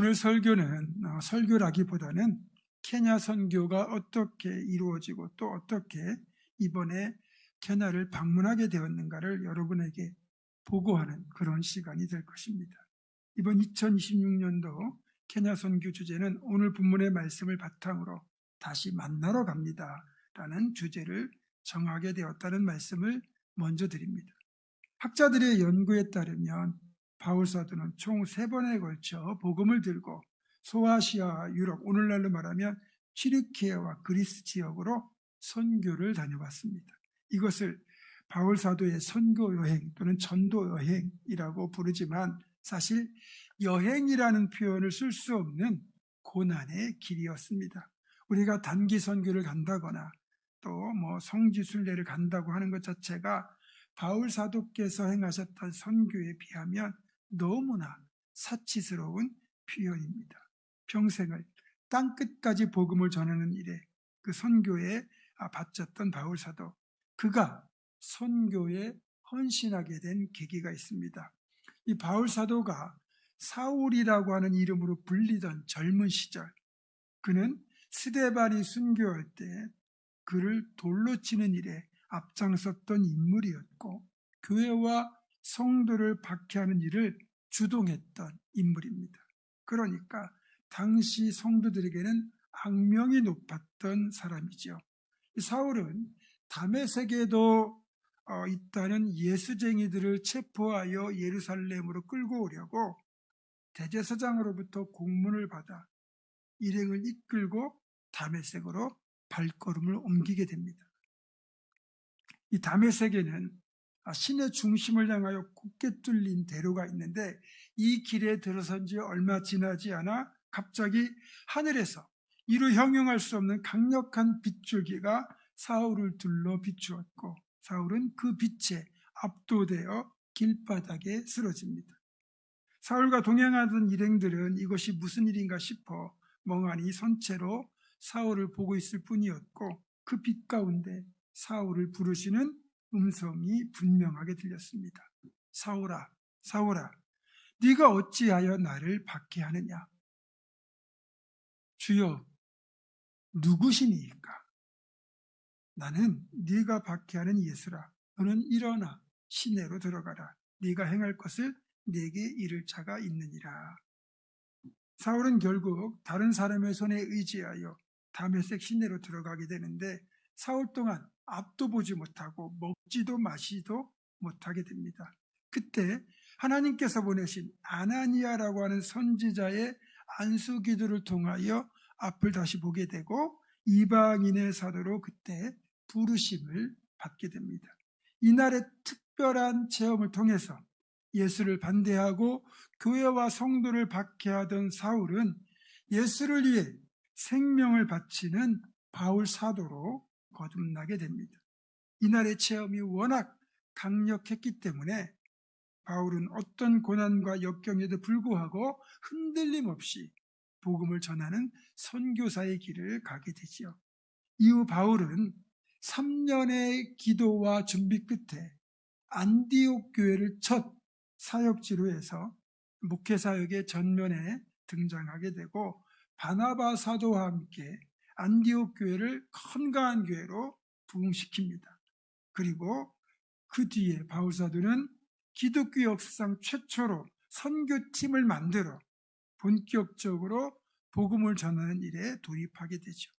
오늘 설교는 설교라기보다는 케냐 선교가 어떻게 이루어지고 또 어떻게 이번에 케냐를 방문하게 되었는가를 여러분에게 보고하는 그런 시간이 될 것입니다. 이번 2026년도 케냐 선교 주제는 오늘 본문의 말씀을 바탕으로 다시 만나러 갑니다 라는 주제를 정하게 되었다는 말씀을 먼저 드립니다. 학자들의 연구에 따르면 바울 사도는 총 3번에 걸쳐 복음을 들고 소아시아와 유럽, 오늘날로 말하면 튀르키예와 그리스 지역으로 선교를 다녀왔습니다. 이것을 바울 사도의 선교 여행 또는 전도 여행이라고 부르지만 사실 여행이라는 표현을 쓸 수 없는 고난의 길이었습니다. 우리가 단기 선교를 간다거나 또 성지 순례를 간다고 하는 것 자체가 바울 사도께서 행하셨던 선교에 비하면 너무나 사치스러운 표현입니다. 평생을 땅끝까지 복음을 전하는 일에 그 선교에 바쳤던 바울 사도, 그가 선교에 헌신하게 된 계기가 있습니다. 이 바울 사도가 사울이라고 하는 이름으로 불리던 젊은 시절, 그는 스데반이 순교할 때 그를 돌로 치는 일에 앞장섰던 인물이었고 교회와 성도를 박해하는 일을 주동했던 인물입니다. 그러니까 당시 성도들에게는 악명이 높았던 사람이죠. 사울은 다메섹에도 있다는 예수쟁이들을 체포하여 예루살렘으로 끌고 오려고 대제사장으로부터 공문을 받아 일행을 이끌고 다메섹으로 발걸음을 옮기게 됩니다. 이 다메섹에는 시내 중심을 향하여 굳게 뚫린 대로가 있는데 이 길에 들어선 지 얼마 지나지 않아 갑자기 하늘에서 이루 형용할 수 없는 강력한 빗줄기가 사울을 둘러 비추었고 사울은 그 빛에 압도되어 길바닥에 쓰러집니다. 사울과 동행하던 일행들은 이것이 무슨 일인가 싶어 멍하니 선체로 사울을 보고 있을 뿐이었고 그 빛 가운데 사울을 부르시는 음성이 분명하게 들렸습니다. 사울아, 사울아, 네가 어찌하여 나를 박해하느냐? 주여, 누구시니까? 나는 네가 박해하는 예수라. 너는 일어나 시내로 들어가라. 네가 행할 것을 네게 이를 자가 있느니라. 사울은 결국 다른 사람의 손에 의지하여 다메섹 시내로 들어가게 되는데 사흘 동안 앞도 보지 못하고 먹지도 마시도 못하게 됩니다. 그때 하나님께서 보내신 아나니아라고 하는 선지자의 안수 기도를 통하여 앞을 다시 보게 되고 이방인의 사도로 그때 부르심을 받게 됩니다. 이날의 특별한 체험을 통해서 예수를 반대하고 교회와 성도를 박해하던 사울은 예수를 위해 생명을 바치는 바울 사도로 거듭나게 됩니다. 이날의 체험이 워낙 강력했기 때문에 바울은 어떤 고난과 역경에도 불구하고 흔들림 없이 복음을 전하는 선교사의 길을 가게 되지요. 이후 바울은 3년의 기도와 준비 끝에 안디옥 교회를 첫 사역지로 해서 목회 사역의 전면에 등장하게 되고 바나바 사도와 함께 안디옥 교회를 건강한 교회로 부흥시킵니다. 그리고 그 뒤에 바울 사도는 기독교 역사상 최초로 선교팀을 만들어 본격적으로 복음을 전하는 일에 돌입하게 되죠.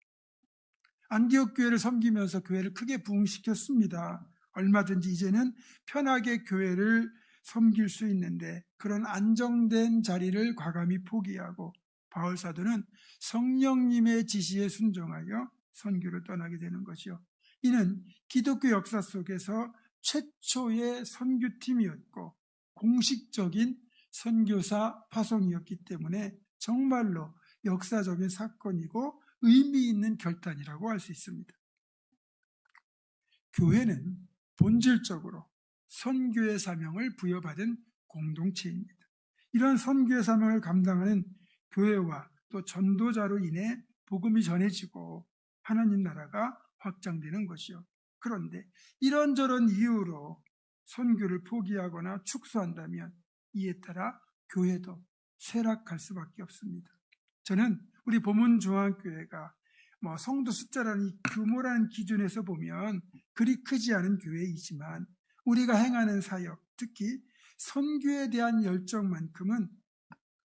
안디옥 교회를 섬기면서 교회를 크게 부흥시켰습니다. 얼마든지 이제는 편하게 교회를 섬길 수 있는데 그런 안정된 자리를 과감히 포기하고 바울 사도는 성령님의 지시에 순종하여 선교를 떠나게 되는 것이요. 이는 기독교 역사 속에서 최초의 선교팀이었고 공식적인 선교사 파송이었기 때문에 정말로 역사적인 사건이고 의미 있는 결단이라고 할 수 있습니다. 교회는 본질적으로 선교의 사명을 부여받은 공동체입니다. 이런 선교의 사명을 감당하는 교회와 또 전도자로 인해 복음이 전해지고 하나님 나라가 확장되는 것이요. 그런데 이런저런 이유로 선교를 포기하거나 축소한다면 이에 따라 교회도 쇠락할 수밖에 없습니다. 저는 우리 보문중앙교회가 성도 숫자라는 이 규모라는 기준에서 보면 그리 크지 않은 교회이지만 우리가 행하는 사역, 특히 선교에 대한 열정만큼은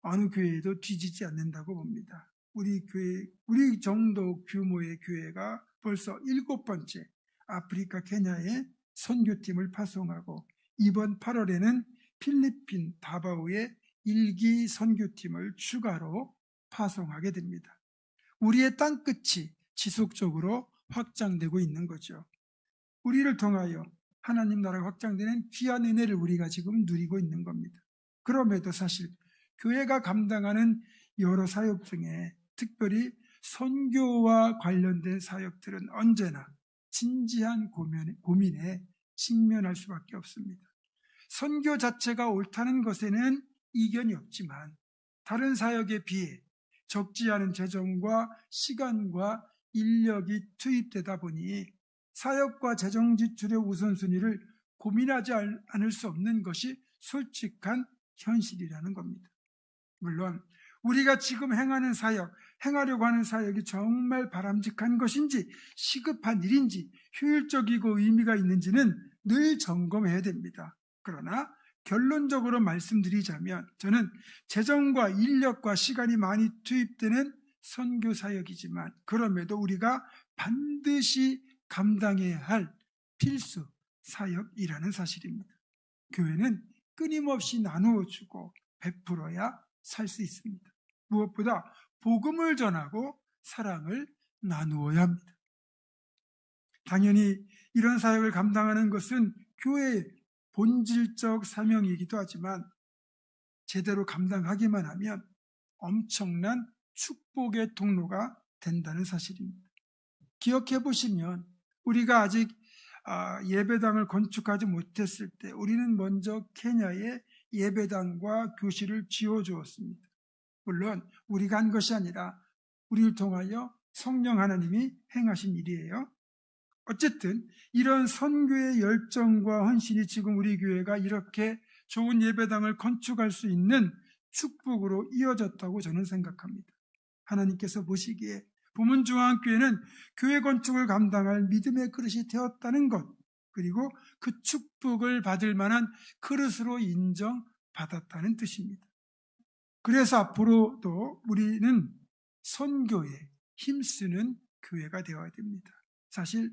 어느 교회에도 뒤지지 않는다고 봅니다. 우리 정도 규모의 교회가 벌써 7번째 아프리카 케냐에 선교팀을 파송하고 이번 8월에는 필리핀 다바오에 1기 선교팀을 추가로 파송하게 됩니다. 우리의 땅끝이 지속적으로 확장되고 있는 거죠. 우리를 통하여 하나님 나라가 확장되는 귀한 은혜를 우리가 지금 누리고 있는 겁니다. 그럼에도 사실 교회가 감당하는 여러 사역 중에 특별히 선교와 관련된 사역들은 언제나 진지한 고민에 직면할 수밖에 없습니다. 선교 자체가 옳다는 것에는 이견이 없지만 다른 사역에 비해 적지 않은 재정과 시간과 인력이 투입되다 보니 사역과 재정 지출의 우선순위를 고민하지 않을 수 없는 것이 솔직한 현실이라는 겁니다. 물론 우리가 지금 행하려고 하는 사역이 정말 바람직한 것인지 시급한 일인지 효율적이고 의미가 있는지는 늘 점검해야 됩니다. 그러나 결론적으로 말씀드리자면 저는 재정과 인력과 시간이 많이 투입되는 선교 사역이지만 그럼에도 우리가 반드시 감당해야 할 필수 사역이라는 사실입니다. 교회는 끊임없이 나누어 주고 베풀어야 살 수 있습니다. 무엇보다 복음을 전하고 사랑을 나누어야 합니다. 당연히 이런 사역을 감당하는 것은 교회의 본질적 사명이기도 하지만 제대로 감당하기만 하면 엄청난 축복의 통로가 된다는 사실입니다. 기억해 보시면 우리가 아직 예배당을 건축하지 못했을 때 우리는 먼저 케냐에 예배당과 교실을 지어주었습니다. 물론 우리가 한 것이 아니라 우리를 통하여 성령 하나님이 행하신 일이에요. 어쨌든 이런 선교의 열정과 헌신이 지금 우리 교회가 이렇게 좋은 예배당을 건축할 수 있는 축복으로 이어졌다고 저는 생각합니다. 하나님께서 보시기에 보문중앙교회는 교회 건축을 감당할 믿음의 그릇이 되었다는 것, 그리고 그 축복을 받을 만한 그릇으로 인정받았다는 뜻입니다. 그래서 앞으로도 우리는 선교에 힘쓰는 교회가 되어야 됩니다. 사실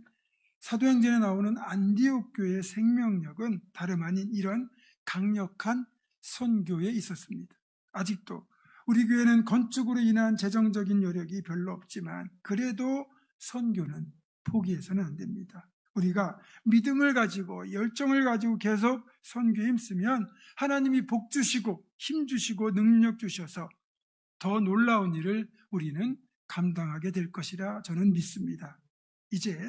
사도행전에 나오는 안디옥 교회의 생명력은 다름 아닌 이런 강력한 선교에 있었습니다. 아직도 우리 교회는 건축으로 인한 재정적인 여력이 별로 없지만 그래도 선교는 포기해서는 안 됩니다. 우리가 믿음을 가지고 열정을 가지고 계속 선교에 힘쓰면 하나님이 복 주시고 힘 주시고 능력 주셔서 더 놀라운 일을 우리는 감당하게 될 것이라 저는 믿습니다. 이제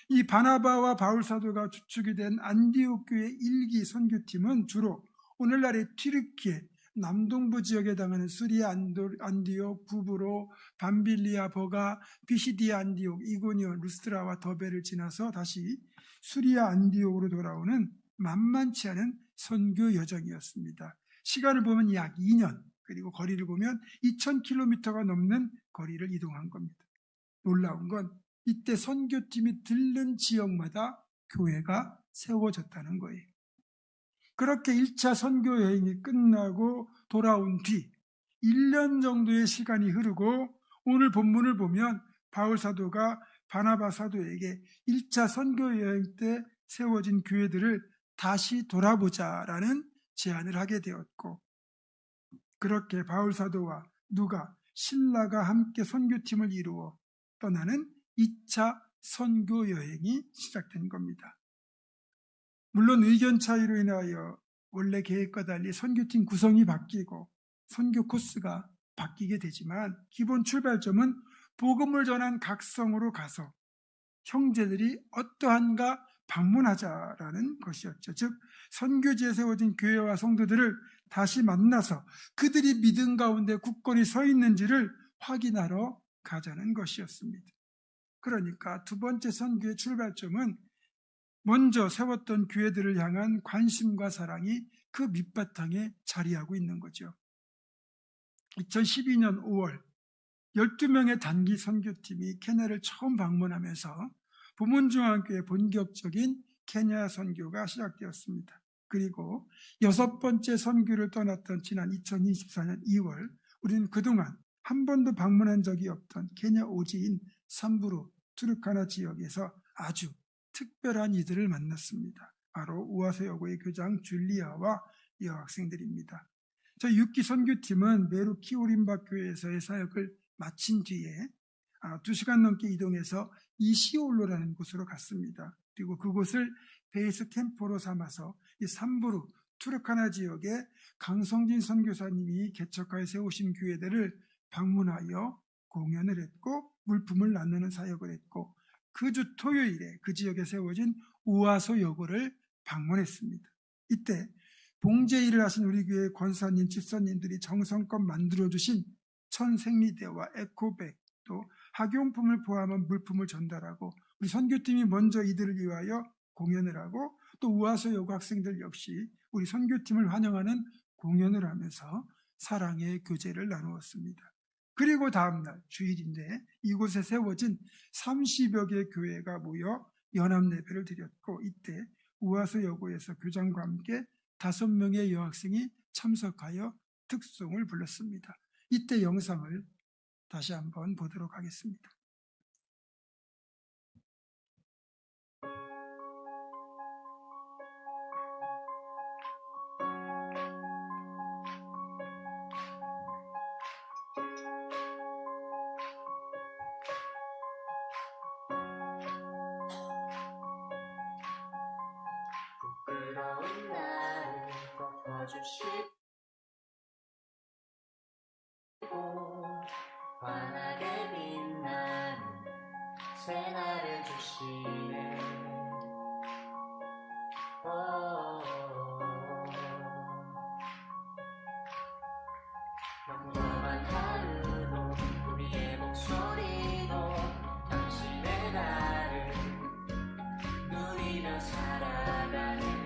이 바나바와 바울 사도가 주축이 된 안디옥 교회 1기 선교팀은 주로 오늘날의 튀르키예 남동부 지역에 해당하는 수리아 안디옥, 부브로, 밤빌리아, 버가, 피시디아 안디옥, 이고니온, 루스트라와 더베를 지나서 다시 수리아 안디옥으로 돌아오는 만만치 않은 선교 여정이었습니다. 시간을 보면 약 2년, 그리고 거리를 보면 2000km가 넘는 거리를 이동한 겁니다. 놀라운 건 이때 선교팀이 들른 지역마다 교회가 세워졌다는 거예요. 그렇게 1차 선교 여행이 끝나고 돌아온 뒤 1년 정도의 시간이 흐르고 오늘 본문을 보면 바울 사도가 바나바 사도에게 1차 선교 여행 때 세워진 교회들을 다시 돌아보자라는 제안을 하게 되었고 그렇게 바울 사도와 누가 실라가 함께 선교팀을 이루어 떠나는 2차 선교 여행이 시작된 겁니다. 물론 의견 차이로 인하여 원래 계획과 달리 선교팀 구성이 바뀌고 선교 코스가 바뀌게 되지만 기본 출발점은 복음을 전한 각 성으로 가서 형제들이 어떠한가 방문하자라는 것이었죠. 즉 선교지에 세워진 교회와 성도들을 다시 만나서 그들이 믿음 가운데 굳건히 서 있는지를 확인하러 가자는 것이었습니다. 그러니까 두 번째 선교의 출발점은 먼저 세웠던 교회들을 향한 관심과 사랑이 그 밑바탕에 자리하고 있는 거죠. 2012년 5월 12명의 단기 선교팀이 케냐를 처음 방문하면서 보문중앙교회 본격적인 케냐 선교가 시작되었습니다. 그리고 6번째 선교를 떠났던 지난 2024년 2월 우리는 그동안 한 번도 방문한 적이 없던 케냐 오지인 삼부루 투르카나 지역에서 아주 특별한 이들을 만났습니다. 바로 우아소 여고의 교장 줄리아와 여학생들입니다. 저희 6기 선교팀은 메루 키오림바 교회에서의 사역을 마친 뒤에 2시간 넘게 이동해서 이시올로라는 곳으로 갔습니다. 그리고 그곳을 베이스 캠프로 삼아서 이 삼부루 투르카나 지역에 강성진 선교사님이 개척하여 세우신 교회들을 방문하여 공연을 했고 물품을 나누는 사역을 했고 그 주 토요일에 그 지역에 세워진 우아소 여고를 방문했습니다. 이때 봉제 일을 하신 우리 교회 권사님, 집사님들이 정성껏 만들어주신 천생리대와 에코백 또 학용품을 포함한 물품을 전달하고 우리 선교팀이 먼저 이들을 위하여 공연을 하고 또 우아소 여고 학생들 역시 우리 선교팀을 환영하는 공연을 하면서 사랑의 교제를 나누었습니다. 그리고 다음날 주일인데 이곳에 세워진 30여 개의 교회가 모여 연합예배를 드렸고 이때 우아소 여고에서 교장과 함께 5명의 여학생이 참석하여 특송을 불렀습니다. 이때 영상을 다시 한번 보도록 하겠습니다. 부끄러운 나를 덮어주시고 환하게 빛나는 새날을 주시네. 평범한 하루도 우리의 목소리도 당신의 나를 누리며 살아가네.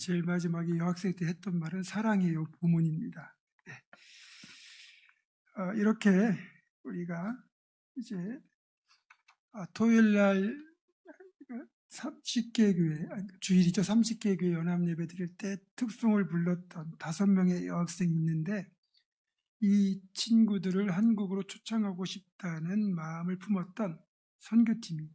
제일 마지막에 여학생 때 했던 말은 사랑해요 부모입니다. 네. 이렇게 우리가 이제 토요일 날 30개 교회, 주일이죠. 30개 교회 연합예배 드릴 때 특송을 불렀던 5명의 여학생이 있는데 이 친구들을 한국으로 초청하고 싶다는 마음을 품었던 선교팀이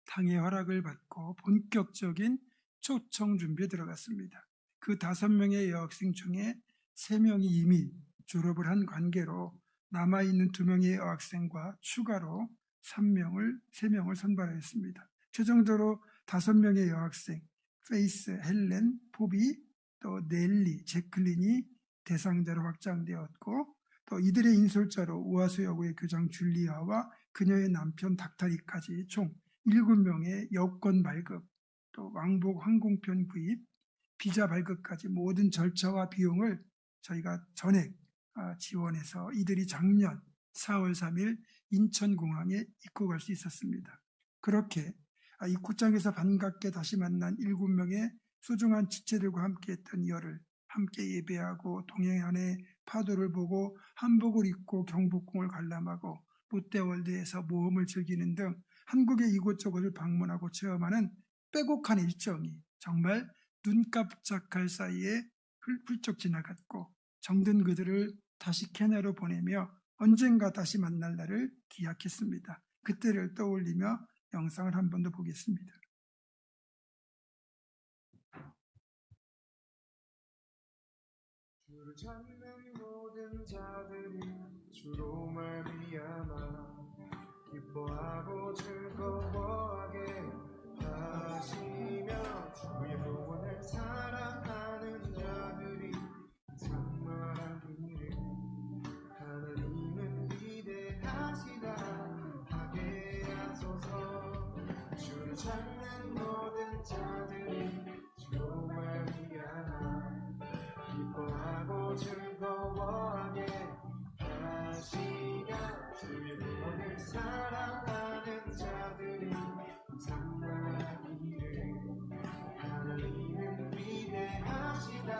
당의 허락을 받고 본격적인 초청 준비에 들어갔습니다. 그 5명의 여학생 중에 3명이 이미 졸업을 한 관계로 남아있는 2명의 여학생과 추가로 3명을 선발하였습니다. 최종적으로 5명의 여학생, 페이스, 헬렌, 포비, 또 넬리, 제클린이 대상자로 확정되었고 또 이들의 인솔자로 우아수 여고의 교장 줄리아와 그녀의 남편 닥타리까지 총 7명의 여권 발급, 또 왕복 항공편 구입, 비자 발급까지 모든 절차와 비용을 저희가 전액 지원해서 이들이 작년 4월 3일 인천공항에 입국할 수 있었습니다. 그렇게 입국장에서 반갑게 다시 만난 7명의 소중한 지체들과 함께했던 열흘, 함께 예배하고 동해안의 파도를 보고 한복을 입고 경복궁을 관람하고 롯데월드에서 모험을 즐기는 등 한국의 이곳저곳을 방문하고 체험하는 빼곡한 일정이 정말 눈 깜짝할 사이에 훌쩍 지나갔고 정든 그들을 다시 캐나로 보내며 언젠가 다시 만날 날을 기약했습니다. 그때를 떠올리며 영상을 한 번 더 보겠습니다. 주를 찾는 모든 자들이 주로 말미암아 기뻐하고 즐거워하게 하시며 주의 구원을 사랑하는 자들이 장만하기를 하나님은 위대하시다 하게 하소서. 주를 찾는 모든 자들이 주로 말미암아 기뻐하고 즐거워하게 하시며 주의 구원을 사랑하는 자들이 장만하기를 하나님은 위대하시다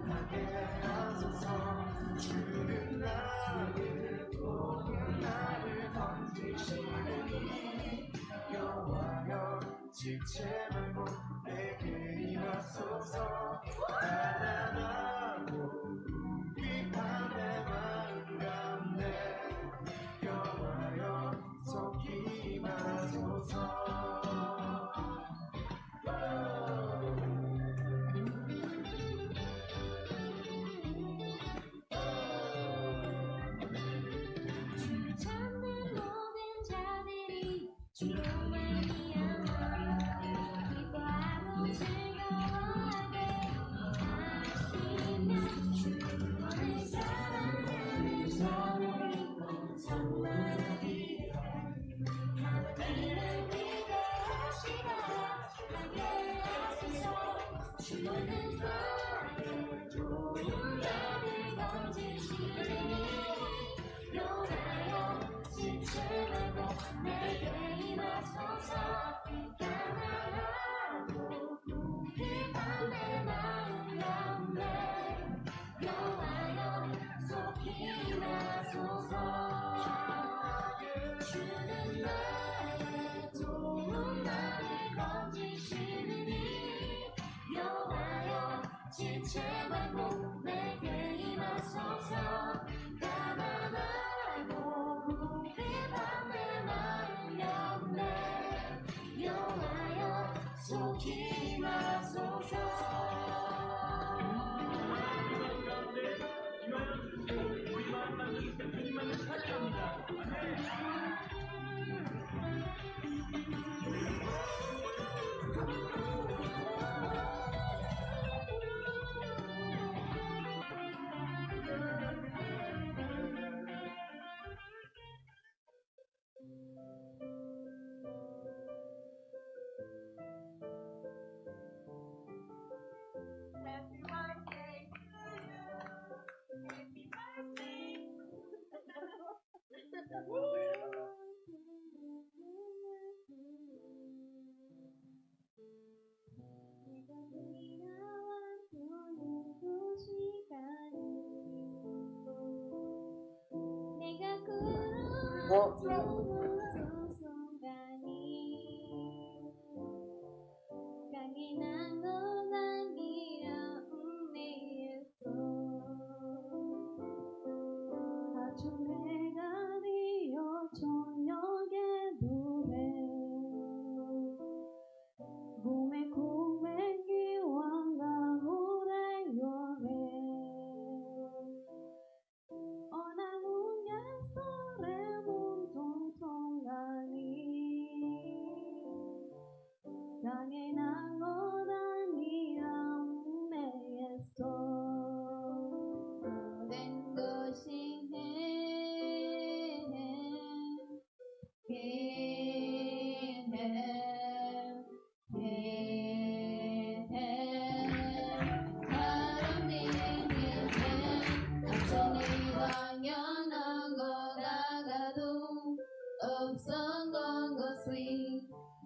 하게 하소서. 주는 나를 돕는 나를 건지시니 여호와여 지체 말고 내게 임하소서. 가난하고 궁핍한 내 마음 가운데 여호와여 속히 임하소서. 주를 찾는 모든 자들이 주로 말미암아 기뻐하고 즐거워하게 하시며 주의 구원을 사랑하는 자들이 장만하기를 하나님은 위대하시다 하게 하소서. 주는 나를 도움 나를 건지시니 여호와여 지체 말고 내게 임하소서. 가난하고 궁핍한 내 마음 가운데 여호와여 속히 임하소서. 주는 나의 도움 나를 건지시니 여호와여 지체 말고 내게 임하소서. 가난하고 궁핍한 내 마음 가운데 여호와여 속히 임하소서.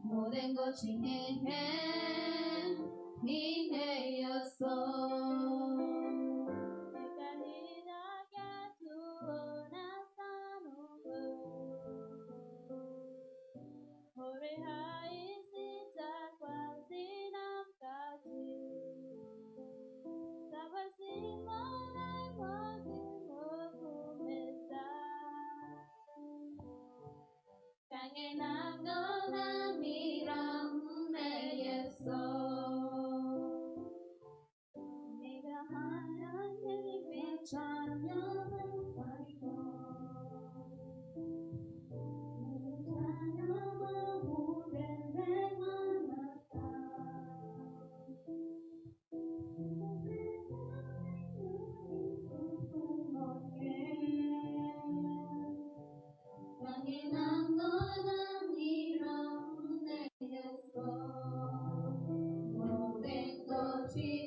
모든 것이 니네였어. 내가 니나게 두어놨사노고 모래하인 시작과 지남까지 사과시 모래 모든 호구했다. 강해난 너나 미람 내였어. 네가 하나님의 자녀를 버리고 자녀가 모델에 만났다. 강해난 너나 미람 내였어. 모든 것이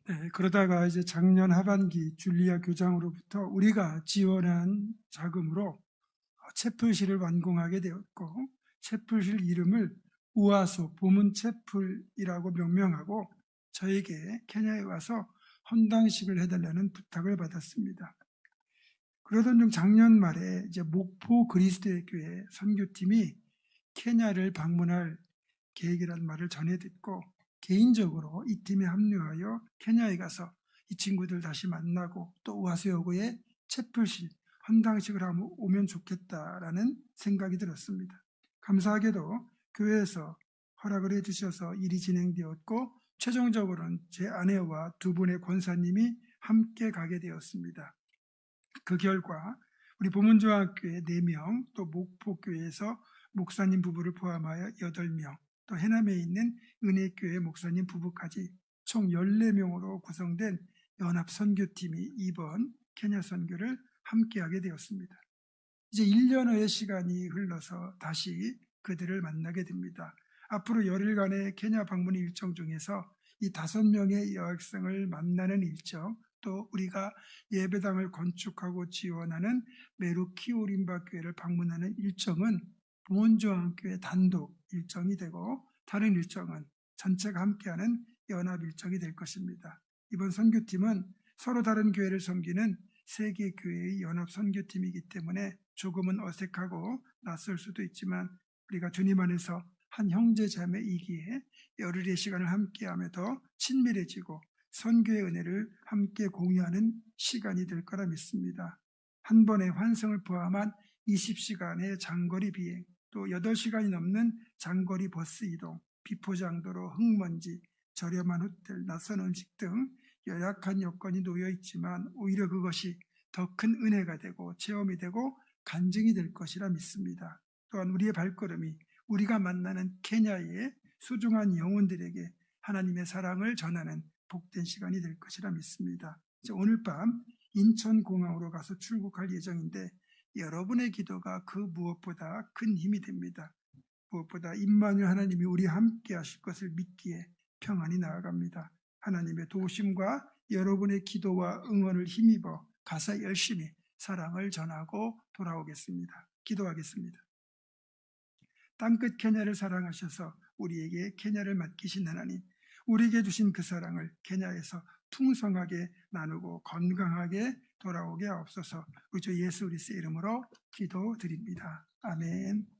네, 그러다가 이제 작년 하반기 줄리아 교장으로부터 우리가 지원한 자금으로 채플실을 완공하게 되었고, 채플실 이름을 우아소 보문 채플이라고 명명하고 저에게 케냐에 와서 헌당식을 해달라는 부탁을 받았습니다. 그러던 중 작년 말에 이제 목포 그리스도의 교회 선교팀이 케냐를 방문할 계획이라는 말을 전해 듣고 개인적으로 이 팀에 합류하여 케냐에 가서 이 친구들 다시 만나고 또 우아소여고에 채플실 헌당식을 하면 오면 좋겠다라는 생각이 들었습니다. 감사하게도 교회에서 허락을 해주셔서 일이 진행되었고 최종적으로는 제 아내와 두 분의 권사님이 함께 가게 되었습니다. 그 결과 우리 보문중학교에 4명, 또 목포교회에서 목사님 부부를 포함하여 8명, 또 해남에 있는 은혜교회 목사님 부부까지 총 14명으로 구성된 연합선교팀이 이번 케냐 선교를 함께하게 되었습니다. 이제 1년여의 시간이 흘러서 다시 그들을 만나게 됩니다. 앞으로 열흘간의 케냐 방문 일정 중에서 이 5명의 여학생을 만나는 일정, 또 우리가 예배당을 건축하고 지원하는 메루키오림바 교회를 방문하는 일정은 보문중학교의 단독 일정이 되고 다른 일정은 전체가 함께하는 연합 일정이 될 것입니다. 이번 선교팀은 서로 다른 교회를 섬기는 세 개 교회의 연합 선교팀이기 때문에 조금은 어색하고 낯설 수도 있지만 우리가 주님 안에서 한 형제 자매이기에 열흘의 시간을 함께하며 더 친밀해지고 선교의 은혜를 함께 공유하는 시간이 될 거라 믿습니다. 한 번의 환승을 포함한 20시간의 장거리 비행, 또 8시간이 넘는 장거리 버스 이동, 비포장도로, 흙먼지, 저렴한 호텔, 낯선 음식 등 열악한 여건이 놓여 있지만 오히려 그것이 더 큰 은혜가 되고 체험이 되고 간증이 될 것이라 믿습니다. 또한 우리의 발걸음이 우리가 만나는 케냐의 소중한 영혼들에게 하나님의 사랑을 전하는 복된 시간이 될 것이라 믿습니다. 오늘 밤 인천공항으로 가서 출국할 예정인데 여러분의 기도가 그 무엇보다 큰 힘이 됩니다. 무엇보다 임마누엘 하나님이 우리와 함께 하실 것을 믿기에 평안히 나아갑니다. 하나님의 도우심과 여러분의 기도와 응원을 힘입어 가서 열심히 사랑을 전하고 돌아오겠습니다. 기도하겠습니다. 땅끝 케냐를 사랑하셔서 우리에게 케냐를 맡기신 하나님, 우리에게 주신 그 사랑을 케냐에서 풍성하게 나누고 건강하게 돌아오게 하옵소서. 우리 주 예수 그리스도의 이름으로 기도드립니다. 아멘.